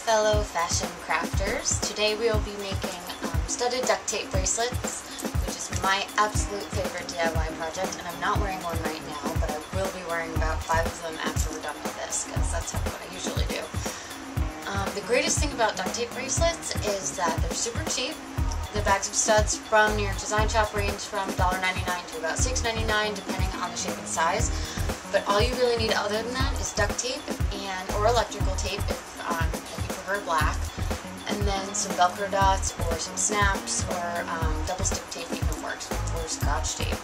fellow fashion crafters. Today we will be making studded duct tape bracelets, which is my absolute favorite DIY project, and I'm not wearing one right now, but I will be wearing about 5 of them after we're done with this, because that's what I usually do. The greatest thing about duct tape bracelets is that they're super cheap. The bags of studs from New York Design Shop range from $1.99 to about $6.99 depending on the shape and size. But all you really need other than that is duct tape or electrical tape if you prefer black, and then some Velcro dots or some snaps or double stick tape even works, or Scotch tape.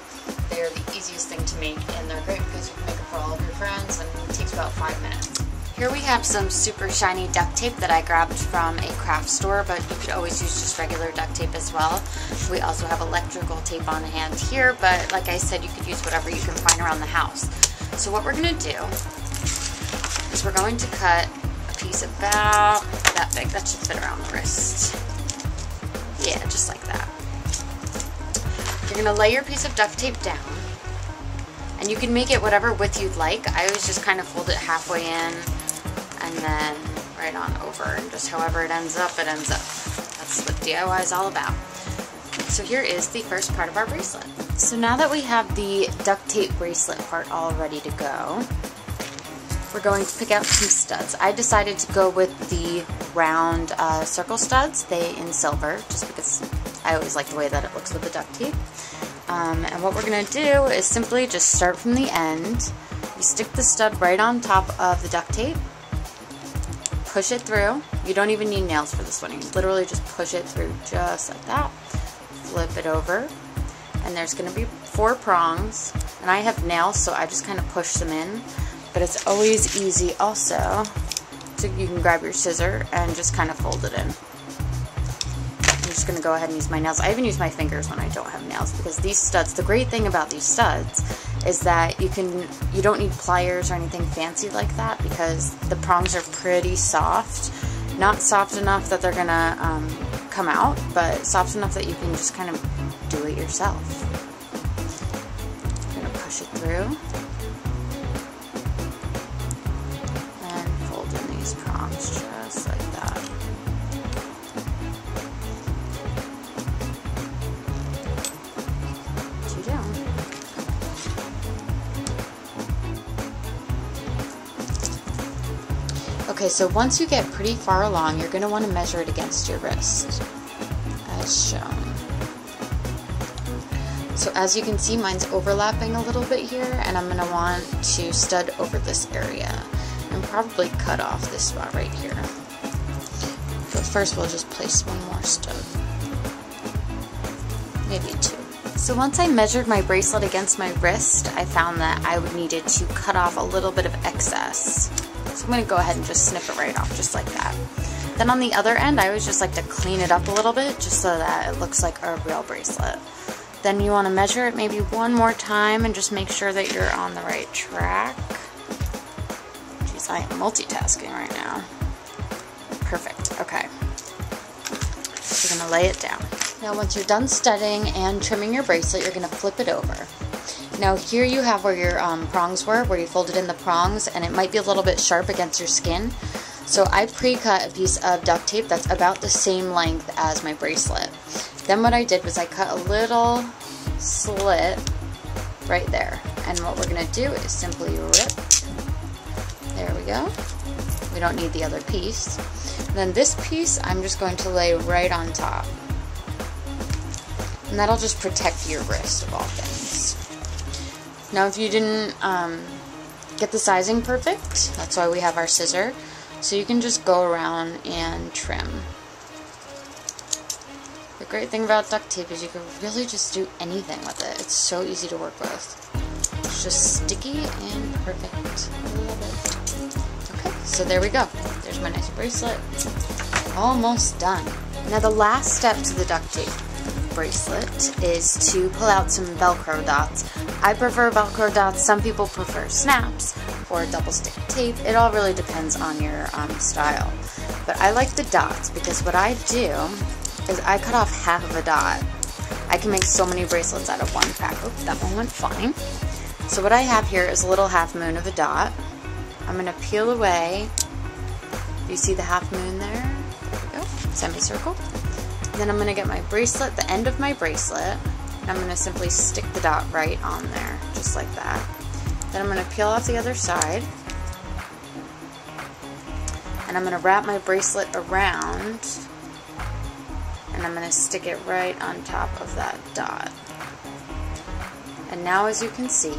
They are the easiest thing to make, and they're great because you can make them for all of your friends, and it takes about 5 minutes. Here we have some super shiny duct tape that I grabbed from a craft store, but you could always use just regular duct tape as well. We also have electrical tape on hand here, but like I said, you could use whatever you can find around the house. So what we're going to do is we're going to cut a piece about that big. That should fit around the wrist. Yeah, just like that. You're going to lay your piece of duct tape down, and you can make it whatever width you'd like. I always just kind of fold it halfway in and then right on over, and just however it ends up, it ends up. That's what DIY is all about. So here is the first part of our bracelet. So now that we have the duct tape bracelet part all ready to go, we're going to pick out some studs. I decided to go with the round circle studs, they in silver, just because I always like the way that it looks with the duct tape. And what we're going to do is simply just start from the end. You stick the stud right on top of the duct tape, push it through. You don't even need nails for this one. You literally just push it through just like that. Flip it over, and there's going to be 4 prongs, and I have nails, so I just kind of push them in, but it's always easy also to, you can grab your scissor and just kind of fold it in. I'm just going to go ahead and use my nails. I even use my fingers when I don't have nails, because these studs, the great thing about these studs is that you don't need pliers or anything fancy like that, because the prongs are pretty soft. Not soft enough that they're going to come out, but soft enough that you can just kind of do it yourself. I'm going to push it through and fold in these prongs just like that. Two down. Okay, so once you get pretty far along, you're going to want to measure it against your wrist, as shown. So as you can see, mine's overlapping a little bit here, and I'm going to want to stud over this area and probably cut off this spot right here. But first we'll just place one more stud, maybe 2. So once I measured my bracelet against my wrist, I found that I needed to cut off a little bit of excess. So I'm going to go ahead and just snip it right off, just like that. Then on the other end, I always just like to clean it up a little bit, just so that it looks like a real bracelet. Then you want to measure it maybe one more time and just make sure that you're on the right track. Jeez, I am multitasking right now. Perfect, okay. So you're going to lay it down. Now once you're done studding and trimming your bracelet, you're going to flip it over. Now here you have where your prongs were, where you folded in the prongs, and it might be a little bit sharp against your skin. So I pre-cut a piece of duct tape that's about the same length as my bracelet. Then what I did was I cut a little slit right there. And what we're going to do is simply rip. There we go. We don't need the other piece. And then this piece I'm just going to lay right on top. And that'll just protect your wrist of all things. Now if you didn't get the sizing perfect, that's why we have our scissor. So you can just go around and trim. The great thing about duct tape is you can really just do anything with it. It's so easy to work with. It's just sticky and perfect. I love it. Okay, so there we go. There's my nice bracelet. Almost done. Now the last step to the duct tape bracelet is to pull out some Velcro dots. I prefer Velcro dots. Some people prefer snaps or double stick tape. It all really depends on your style. But I like the dots because what I do is I cut off half of a dot. I can make so many bracelets out of one pack. Oh, that one went fine. So what I have here is a little half moon of a dot. I'm going to peel away You see the half moon there? There we go, semicircle. Then I'm going to get my bracelet, the end of my bracelet, and I'm going to simply stick the dot right on there, just like that. Then I'm going to peel off the other side, and I'm going to wrap my bracelet around, and I'm going to stick it right on top of that dot. And now, as you can see,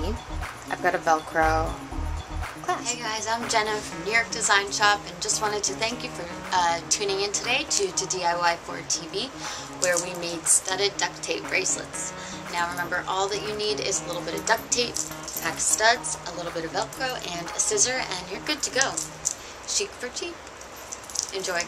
I've got a Velcro clasp. Hey guys, I'm Jenna from New York Design Shop, and just wanted to thank you for tuning in today to DIY for TV, where we made studded duct tape bracelets. Now remember, all that you need is a little bit of duct tape, pack of studs, a little bit of Velcro, and a scissor, and you're good to go. Chic for cheap. Enjoy.